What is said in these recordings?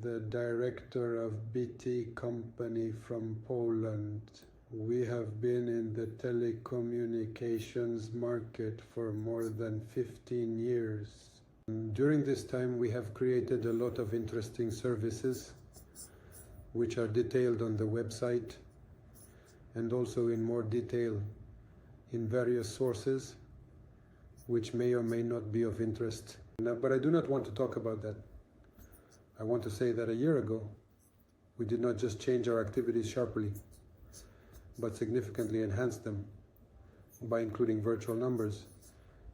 the director of BT company from Poland. We have been in the telecommunications market for more than 15 years. During this time, we have created a lot of interesting services, which are detailed on the website and also in more detail in various sources, which may or may not be of interest. But I do not want to talk about that. I want to say that a year ago, we did not just change our activities sharply, but significantly enhanced them by including virtual numbers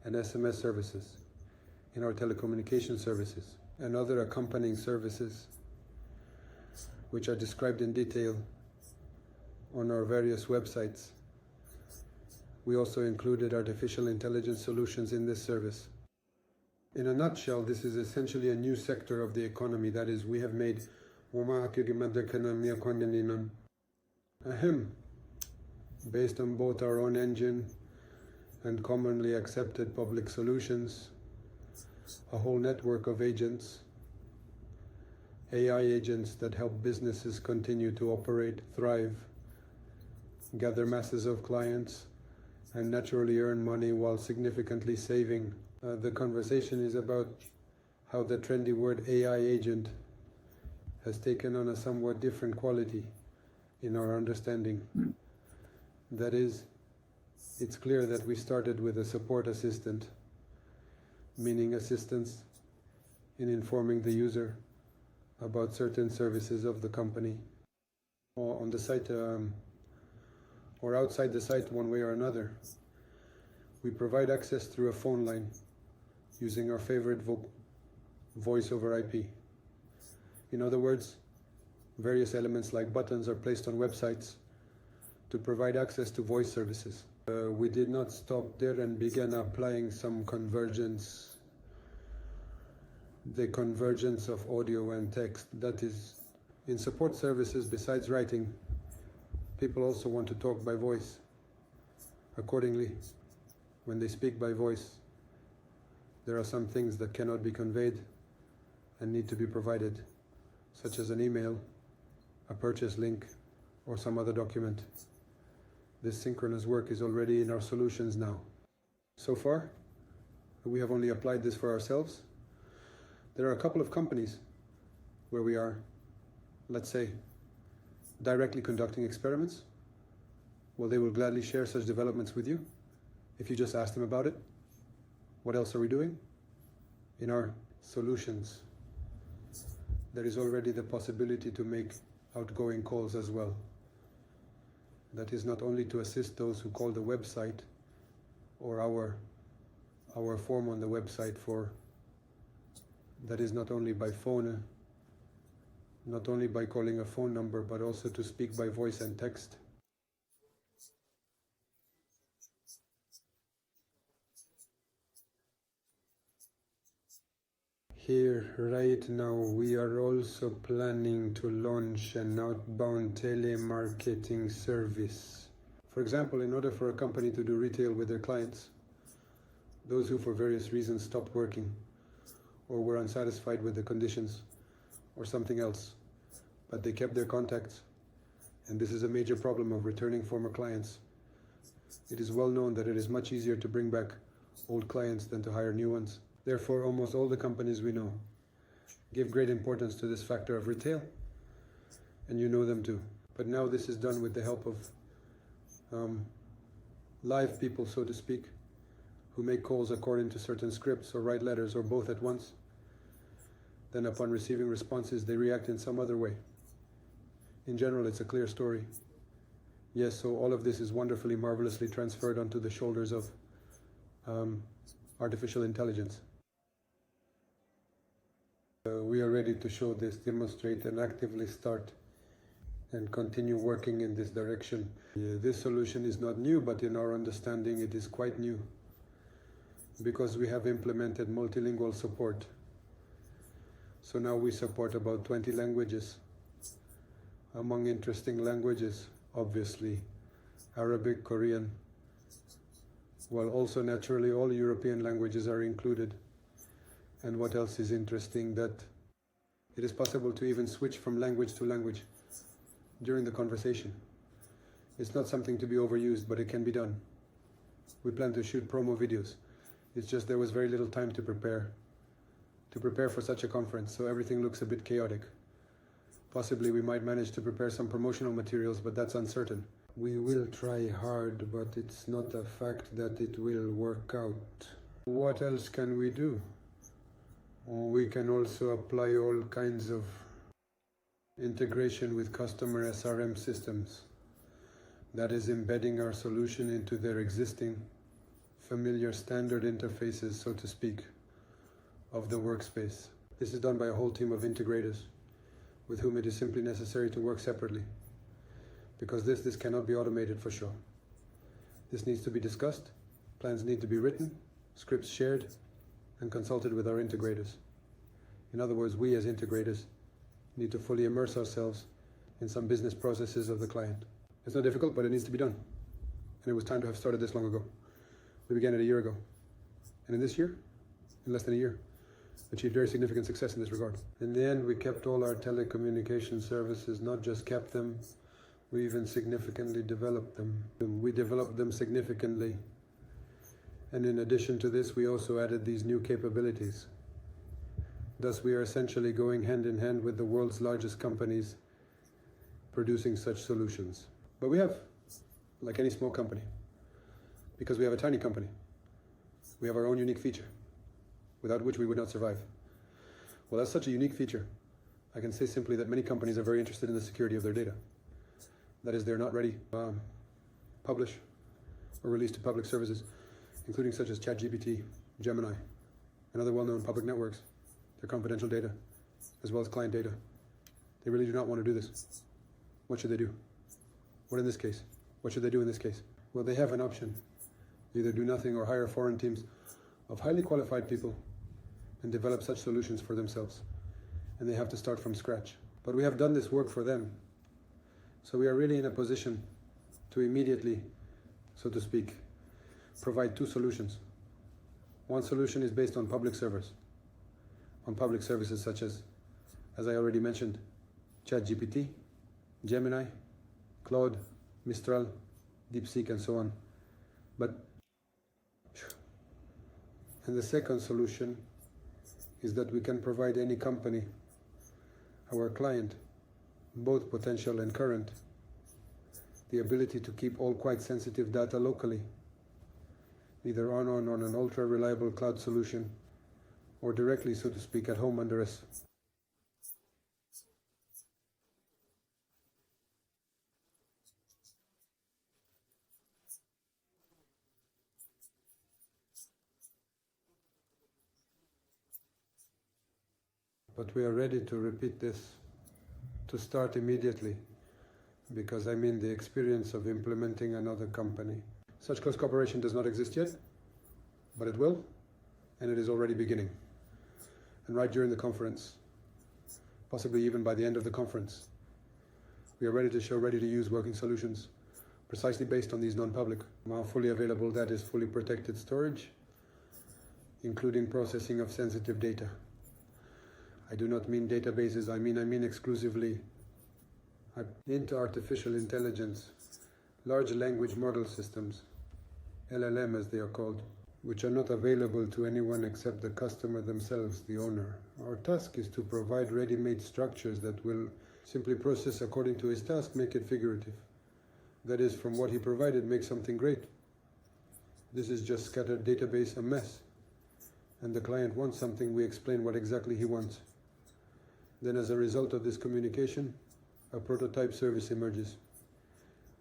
and SMS services in our telecommunication services and other accompanying services, which are described in detail on our various websites. We also included artificial intelligence solutions in this service. In a nutshell, this is essentially a new sector of the economy. That is, we have made a hymn based on both our own engine and commonly accepted public solutions, a whole network of agents, AI agents that help businesses continue to operate, thrive, gather masses of clients, and naturally earn money while significantly saving. The conversation is about how the trendy word AI agent has taken on a somewhat different quality in our understanding. That is, it's clear that we started with a support assistant, meaning assistance in informing the user about certain services of the company, or on the site or outside the site one way or another. We provide access through a phone line using our favorite voice over IP. In other words, various elements like buttons are placed on websites to provide access to voice services. We did not stop there and began applying some convergence, the convergence of audio and text. That is, in support services, besides writing, people also want to talk by voice. Accordingly, when they speak by voice, there are some things that cannot be conveyed and need to be provided, such as an email, a purchase link, or some other document. This synchronous work is already in our solutions now. So far, we have only applied this for ourselves. There are a couple of companies where we are, let's say, directly conducting experiments. Well, they will gladly share such developments with you if you just ask them about it. What else are we doing? In our solutions, there is already the possibility to make outgoing calls as well. That is not only to assist those who call the website or our form on the website for, that is not only by phone, not only by calling a phone number, but also to speak by voice and text. Here, right now, we are also planning to launch an outbound telemarketing service. For example, in order for a company to do retail with their clients, those who for various reasons stopped working or were unsatisfied with the conditions or something else, but they kept their contacts, and this is a major problem of returning former clients. It is well known that it is much easier to bring back old clients than to hire new ones. Therefore, almost all the companies we know give great importance to this factor of retail, and you know them too. But now this is done with the help of live people, so to speak, who make calls according to certain scripts or write letters or both at once. Then upon receiving responses, they react in some other way. In general, it's a clear story. Yes, so all of this is wonderfully, marvelously transferred onto the shoulders of artificial intelligence. We are ready to show this, demonstrate, and actively start and continue working in this direction. This solution is not new, but in our understanding it is quite new, because we have implemented multilingual support. So now we support about 20 languages. Among interesting languages, obviously, Arabic, Korean, while also naturally all European languages are included. And what else is interesting, that It is possible to even switch from language to language during the conversation. It's not something to be overused, but it can be done. We plan to shoot promo videos. It's just there was very little time to prepare for such a conference, so everything looks a bit chaotic. Possibly we might manage to prepare some promotional materials, but that's uncertain. We will try hard, but it's not a fact that it will work out. What else can we do? We can also apply all kinds of integration with customer SRM systems. That is embedding our solution into their existing familiar standard interfaces, so to speak, of the workspace. This is done by a whole team of integrators with whom it is simply necessary to work separately, because this cannot be automated for sure. This needs to be discussed, plans need to be written, scripts shared, and consulted with our integrators. In other words, we as integrators need to fully immerse ourselves in some business processes of the client. It's not difficult, but it needs to be done. And it was time to have started this long ago. We began it a year ago. And in this year, in less than a year, achieved very significant success in this regard. In the end, we kept all our telecommunication services, not just kept them, we even significantly developed them. We developed them significantly. And in addition to this, we also added these new capabilities. Thus, we are essentially going hand in hand with the world's largest companies producing such solutions. But we have, like any small company, because we have a tiny company, we have our own unique feature, without which we would not survive. Well, that's such a unique feature. I can say simply that many companies are very interested in the security of their data. That is, they're not ready to publish or release to public services, including such as ChatGPT, Gemini, and other well-known public networks, their confidential data, as well as client data. They really do not want to do this. What should they do? What in this case? What should they do in this case? Well, they have an option. Either do nothing or hire foreign teams of highly qualified people and develop such solutions for themselves. And they have to start from scratch. But we have done this work for them. So we are really in a position to immediately, so to speak, provide two solutions. One solution is based on public servers, on public services such as I already mentioned, ChatGPT, Gemini, Claude, Mistral, DeepSeek, and so on. And the second solution is that we can provide any company, our client, both potential and current, the ability to keep all quite sensitive data locally, either on an ultra-reliable cloud solution or directly, so to speak, at home under us. But we are ready to repeat this, to start immediately, because I mean the experience of implementing another company. Such close cooperation does not exist yet, but it will, and it is already beginning. And right during the conference, possibly even by the end of the conference, we are ready to show ready-to-use working solutions precisely based on these non-public, now fully available, that is fully protected storage, including processing of sensitive data. I do not mean databases, I mean exclusively into artificial intelligence, large language model systems, LLM as they are called, which are not available to anyone except the customer themselves, the owner. Our task is to provide ready-made structures that will simply process according to his task, make it figurative. That is, from what he provided, make something great. This is just scattered database, a mess. And the client wants something, we explain what exactly he wants. Then as a result of this communication, a prototype service emerges.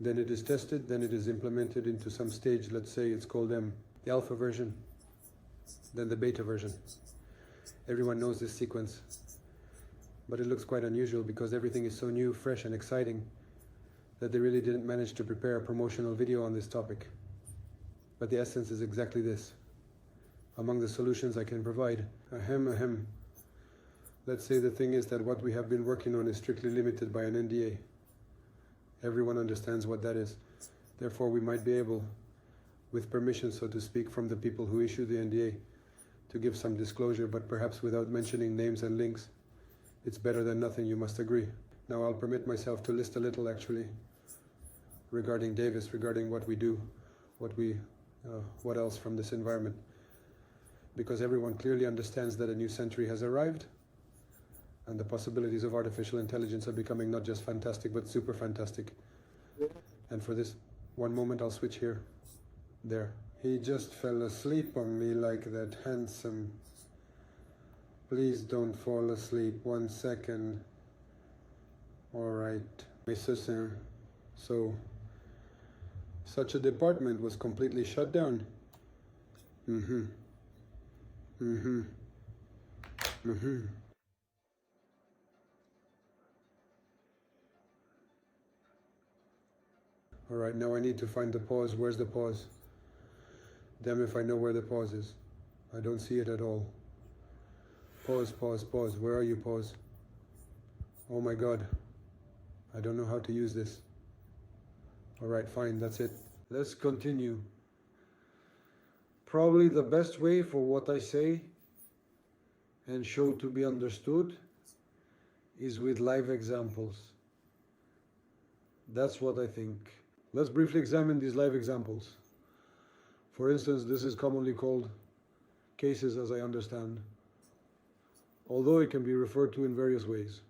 Then it is tested, then it is implemented into some stage, let's say it's called the alpha version, then the beta version. Everyone knows this sequence, but it looks quite unusual because everything is so new, fresh and exciting that they really didn't manage to prepare a promotional video on this topic. But the essence is exactly this. Among the solutions I can provide, let's say the thing is that what we have been working on is strictly limited by an NDA. Everyone understands what that is. Therefore, we might be able, with permission, so to speak, from the people who issue the NDA, to give some disclosure, but perhaps without mentioning names and links, It's better than nothing, you must agree. Now I'll permit myself to list a little actually regarding Davis, regarding what we do, what else from this environment. Because everyone clearly understands that a new century has arrived and the possibilities of artificial intelligence are becoming not just fantastic, but super fantastic. And for this one moment, I'll switch here. There. He just fell asleep on me like that, handsome. Please don't fall asleep. 1 second. All right. So, such a department was completely shut down. All right, now I need to find the pause. Where's the pause? Damn if I know where the pause is. I don't see it at all. Pause. Where are you, pause? Oh my God. I don't know how to use this. All right, fine, that's it. Let's continue. Probably the best way for what I say and show to be understood is with live examples. That's what I think. Let's briefly examine these live examples. For instance, this is commonly called cases, as I understand, although it can be referred to in various ways.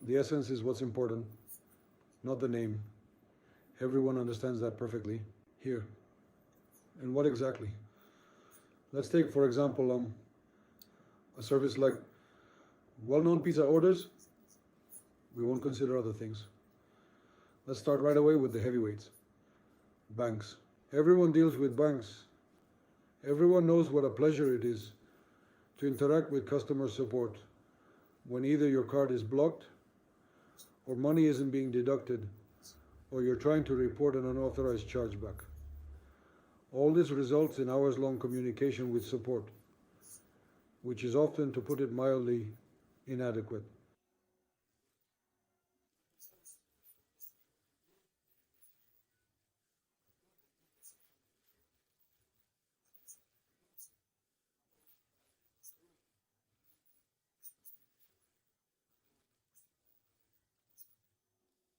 The essence is what's important, not the name. Everyone understands that perfectly here. And what exactly? Let's take, for example, a service like well-known pizza orders. We won't consider other things. Let's start right away with the heavyweights. Banks. Everyone deals with banks. Everyone knows what a pleasure it is to interact with customer support when either your card is blocked or money isn't being deducted or you're trying to report an unauthorized chargeback. All this results in hours-long communication with support, which is often, to put it mildly, inadequate.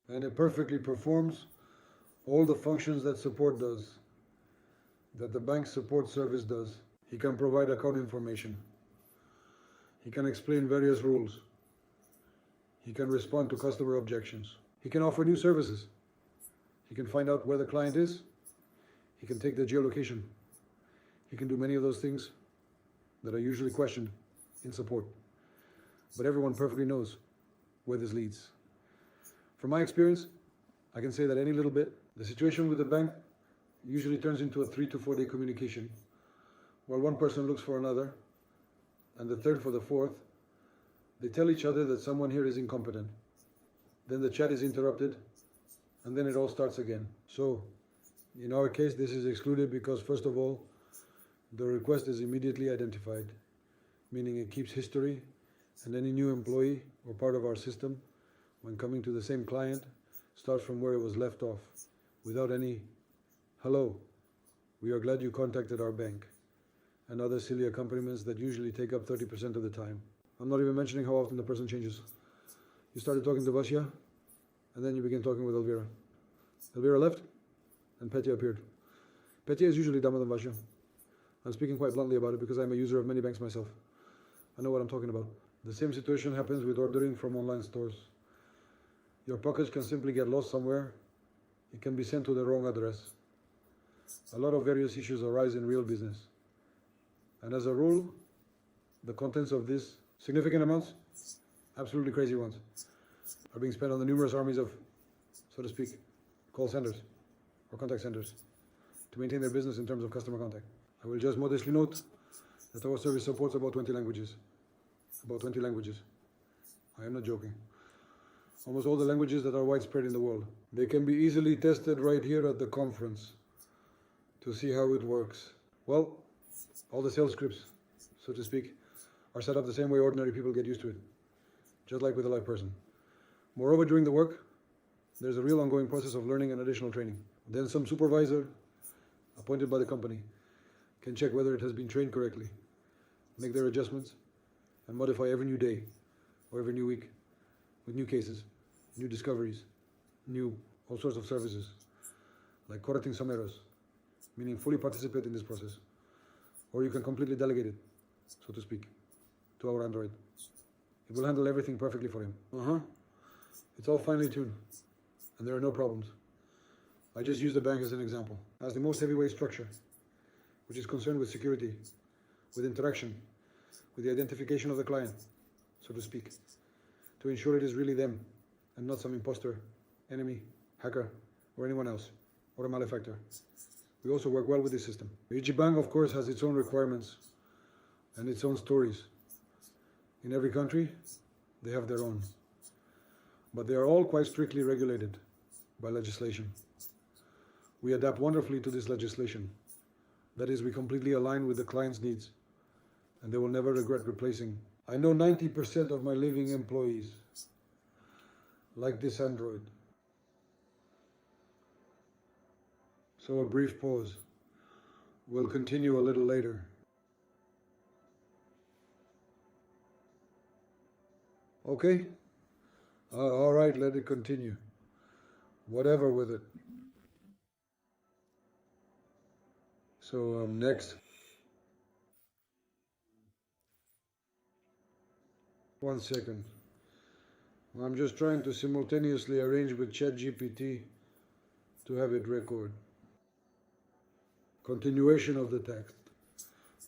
And it perfectly performs all the functions that support does, that the bank support service does. He can provide account information. He can explain various rules. He can respond to customer objections. He can offer new services. He can find out where the client is. He can take the geolocation. He can do many of those things that are usually questioned in support. But everyone perfectly knows where this leads. From my experience, I can say that any little bit, the situation with the bank usually turns into a 3 to 4 day communication, while one person looks for another, and the third for the fourth. They tell each other that someone here is incompetent. Then the chat is interrupted, and then it all starts again. So, in our case, this is excluded because, first of all, the request is immediately identified, meaning it keeps history, and any new employee or part of our system, when coming to the same client, starts from where it was left off, without any "hello, we are glad you contacted our bank," and other silly accompaniments that usually take up 30% of the time. I'm not even mentioning how often the person changes. You started talking to Vasya, and then you begin talking with Elvira. Elvira left, and Petya appeared. Petya is usually dumber than Vasya. I'm speaking quite bluntly about it because I'm a user of many banks myself. I know what I'm talking about. The same situation happens with ordering from online stores. Your package can simply get lost somewhere. It can be sent to the wrong address. A lot of various issues arise in real business. And as a rule, the contents of these significant amounts, absolutely crazy ones, are being spent on the numerous armies of, so to speak, call centers or contact centers to maintain their business in terms of customer contact. I will just modestly note that our service supports about 20 languages. About 20 languages. I am not joking. Almost all the languages that are widespread in the world. They can be easily tested right here at the conference to see how it works. Well, all the sales scripts, so to speak, are set up the same way ordinary people get used to it, just like with a live person. Moreover, during the work, there's a real ongoing process of learning and additional training. Then some supervisor, appointed by the company, can check whether it has been trained correctly, make their adjustments, and modify every new day or every new week, with new cases, new discoveries, new all sorts of services, like correcting someros, meaning fully participate in this process. Or you can completely delegate it, so to speak, to our Android. It will handle everything perfectly for him. It's all finely tuned, and there are no problems. I just use the bank as an example. As the most heavyweight structure, which is concerned with security, with interaction, with the identification of the client, so to speak, to ensure it is really them and not some imposter, enemy, hacker, or anyone else, or a malefactor. We also work well with this system. Each bank, of course, has its own requirements and its own stories. In every country, they have their own. But they are all quite strictly regulated by legislation. We adapt wonderfully to this legislation. That is, we completely align with the client's needs, and they will never regret replacing. I know 90% of my living employees like this Android. So a brief pause. We'll continue a little later. Okay? All right, let it continue. Whatever with it. So next. 1 second. I'm just trying to simultaneously arrange with ChatGPT to have it record. Continuation of the text.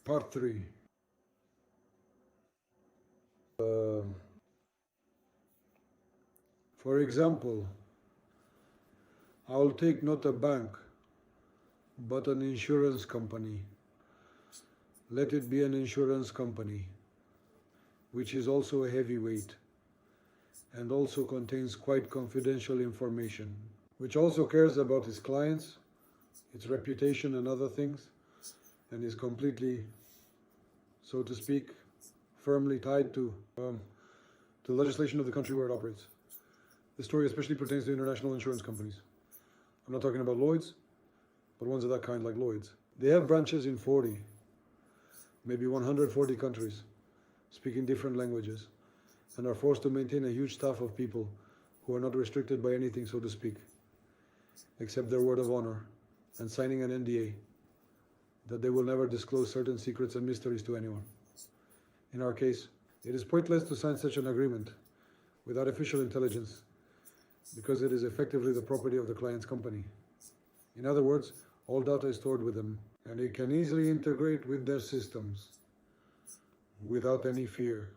Part 3. For example, I'll take not a bank, but an insurance company. Let it be an insurance company, which is also a heavyweight and also contains quite confidential information, which also cares about its clients, its reputation and other things, and is completely, so to speak, firmly tied to the legislation of the country where it operates. This story especially pertains to international insurance companies. I'm not talking about Lloyd's, but ones of that kind like Lloyd's. They have branches in 40, maybe 140 countries, speaking different languages, and are forced to maintain a huge staff of people who are not restricted by anything, so to speak, except their word of honor and signing an NDA that they will never disclose certain secrets and mysteries to anyone. In our case, it is pointless to sign such an agreement with artificial intelligence because it is effectively the property of the client's company. In other words, all data is stored with them, and it can easily integrate with their systems without any fear.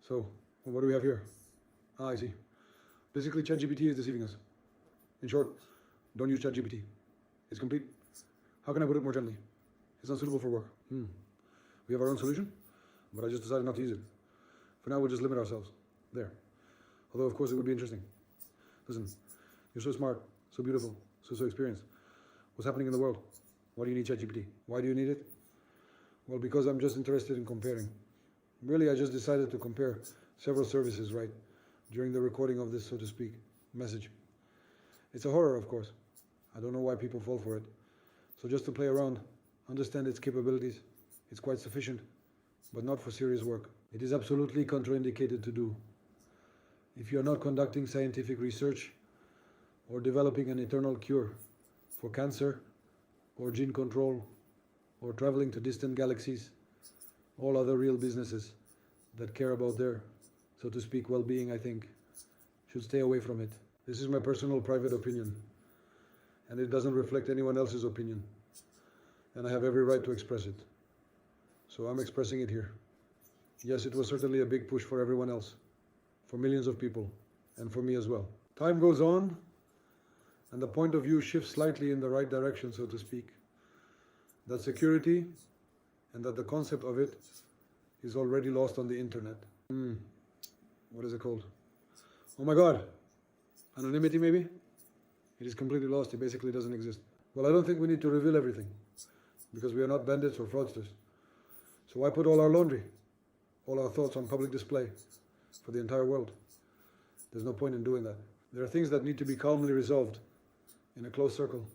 So, what do we have here? I see. Basically, ChatGPT is deceiving us. In short, don't use ChatGPT. It's complete. How can I put it more gently? It's not suitable for work. We have our own solution, but I just decided not to use it. For now, we'll just limit ourselves. There. Although, of course, it would be interesting. Listen, you're so smart, so beautiful, so experienced. What's happening in the world? Why do you need ChatGPT? Why do you need it? Well, because I'm just interested in comparing. Really, I just decided to compare several services, right, during the recording of this, so to speak, message. It's a horror, of course. I don't know why people fall for it. So just to play around, understand its capabilities, it's quite sufficient, but not for serious work. It is absolutely contraindicated to do. If you are not conducting scientific research or developing an eternal cure for cancer or gene control or traveling to distant galaxies, all other real businesses that care about their, so to speak, well-being, I think, should stay away from it. This is my personal private opinion, and it doesn't reflect anyone else's opinion, and I have every right to express it. So I'm expressing it here. Yes, it was certainly a big push for everyone else, for millions of people, and for me as well. Time goes on, and the point of view shifts slightly in the right direction, so to speak. That security and that the concept of it is already lost on the internet. What is it called? Oh my God! Anonymity, maybe? It is completely lost. It basically doesn't exist. Well, I don't think we need to reveal everything, because we are not bandits or fraudsters. So why put all our laundry, all our thoughts on public display for the entire world? There's no point in doing that. There are things that need to be calmly resolved in a close circle.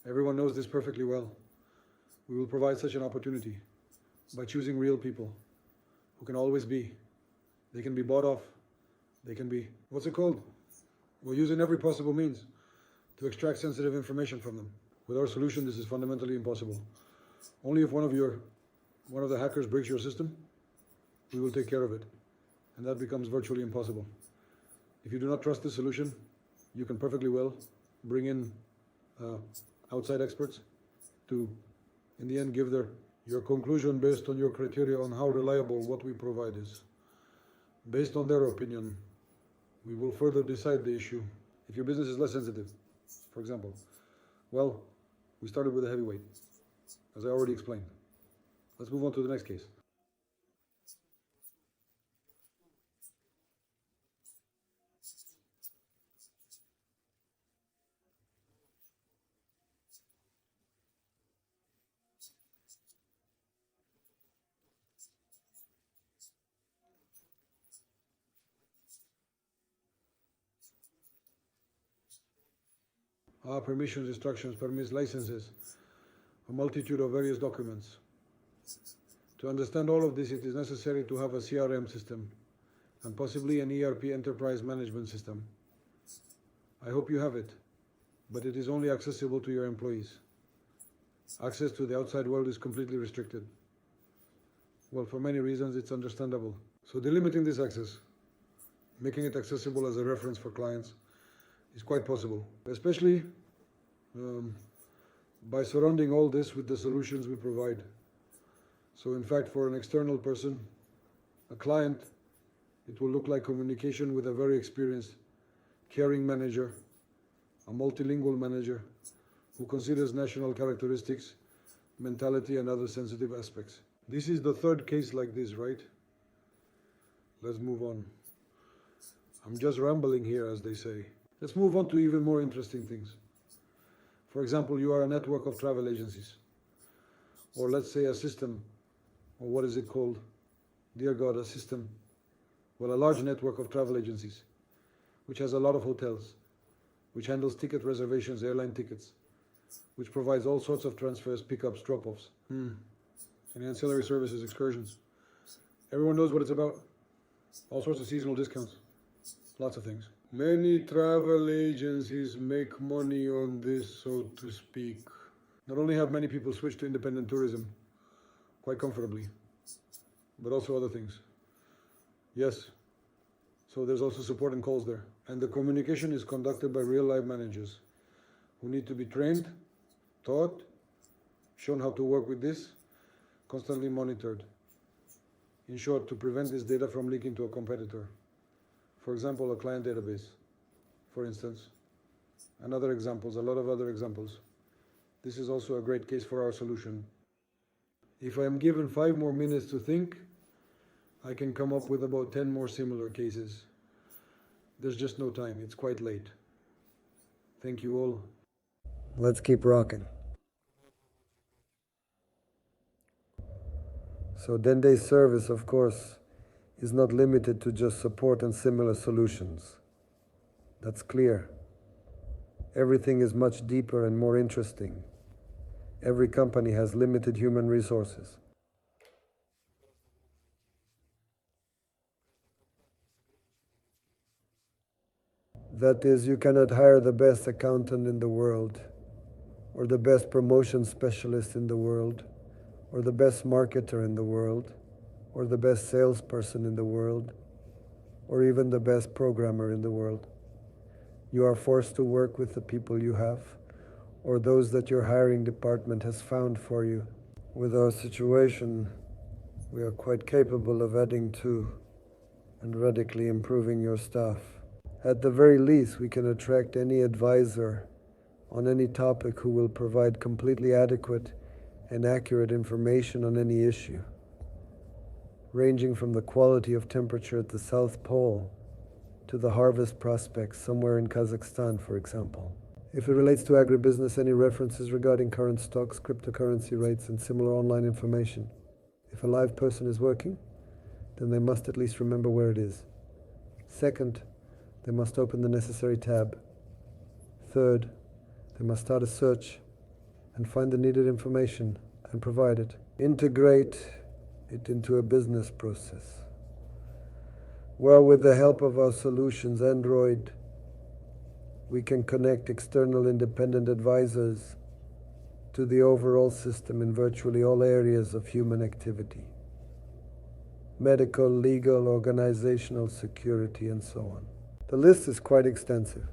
Everyone knows this perfectly well. We will provide such an opportunity by choosing real people who can always be. They can be bought off. They can be, what's it called? We're using every possible means to extract sensitive information from them. With our solution, this is fundamentally impossible. Only if one of the hackers breaks your system, we will take care of it. And that becomes virtually impossible. If you do not trust this solution, you can perfectly well bring in outside experts to, in the end, give your conclusion based on your criteria on how reliable what we provide is. Based on their opinion, we will further decide the issue. If your business is less sensitive, for example, well, we started with a heavyweight, as I already explained. Let's move on to the next case. Permissions, instructions, permits, licenses, a multitude of various documents. To understand all of this, it is necessary to have a CRM system and possibly an ERP enterprise management system. I hope you have it, but it is only accessible to your employees. Access to the outside world is completely restricted. Well, for many reasons, it's understandable. So delimiting this access, making it accessible as a reference for clients, is quite possible, especially by surrounding all this with the solutions we provide. So in fact, for an external person, a client, it will look like communication with a very experienced, caring manager, a multilingual manager who considers national characteristics, mentality, and other sensitive aspects. This is the third case like this, right? Let's move on. I'm just rambling here, as they say. Let's move on to even more interesting things. For example, you are a network of travel agencies, or let's say a system, or what is it called? Dear God, a system. Well, a large network of travel agencies, which has a lot of hotels, which handles ticket reservations, airline tickets, which provides all sorts of transfers, pickups, drop-offs, and ancillary services, excursions. Everyone knows what it's about. All sorts of seasonal discounts, lots of things. Many travel agencies make money on this, so to speak. Not only have many people switched to independent tourism quite comfortably, but also other things. Yes, so there's also support and calls there. And the communication is conducted by real-life managers who need to be trained, taught, shown how to work with this, constantly monitored. In short, to prevent this data from leaking to a competitor. For example, a client database, for instance, and other examples, a lot of other examples. This is also a great case for our solution. If I am given 5 more minutes to think, I can come up with about 10 more similar cases. There's just no time, it's quite late. Thank you all. Let's keep rocking. So Dende's service, of course, is not limited to just support and similar solutions. That's clear. Everything is much deeper and more interesting. Every company has limited human resources. That is, you cannot hire the best accountant in the world, or the best promotion specialist in the world, or the best marketer in the world, or the best salesperson in the world, or even the best programmer in the world. You are forced to work with the people you have, or those that your hiring department has found for you. With our situation, we are quite capable of adding to and radically improving your staff. At the very least, we can attract any advisor on any topic who will provide completely adequate and accurate information on any issue, ranging from the quality of temperature at the South Pole to the harvest prospects somewhere in Kazakhstan, for example. If it relates to agribusiness, any references regarding current stocks, cryptocurrency rates, and similar online information. If a live person is working, then they must at least remember where it is. Second, they must open the necessary tab. Third, they must start a search and find the needed information and provide it. Integrate it into a business process. Well, with the help of our solutions, Android, we can connect external independent advisors to the overall system in virtually all areas of human activity: medical, legal, organizational, security, and so on. The list is quite extensive.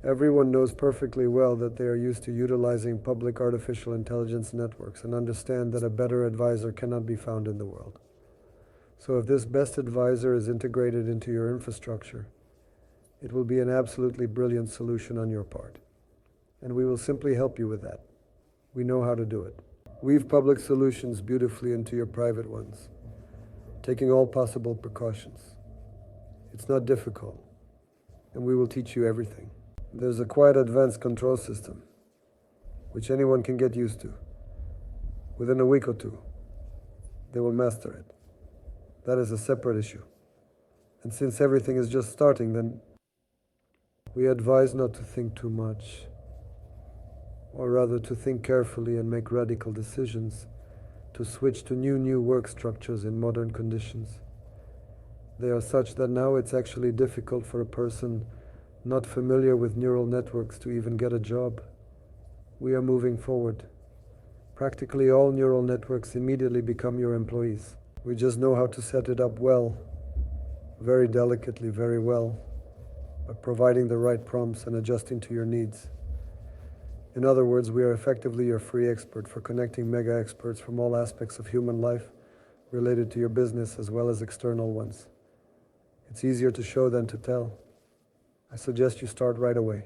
Everyone knows perfectly well that they are used to utilizing public artificial intelligence networks and understand that a better advisor cannot be found in the world. So if this best advisor is integrated into your infrastructure, it will be an absolutely brilliant solution on your part. And we will simply help you with that. We know how to do it. Weave public solutions beautifully into your private ones, taking all possible precautions. It's not difficult, and we will teach you everything. There's a quite advanced control system, which anyone can get used to. Within a week or two, they will master it. That is a separate issue. And since everything is just starting, then we advise not to think too much, or rather to think carefully and make radical decisions to switch to new work structures in modern conditions. They are such that now it's actually difficult for a person not familiar with neural networks to even get a job. We are moving forward. Practically all neural networks immediately become your employees. We just know how to set it up well, very delicately, very well, by providing the right prompts and adjusting to your needs. In other words, we are effectively your free expert for connecting mega experts from all aspects of human life related to your business as well as external ones. It's easier to show than to tell. I suggest you start right away.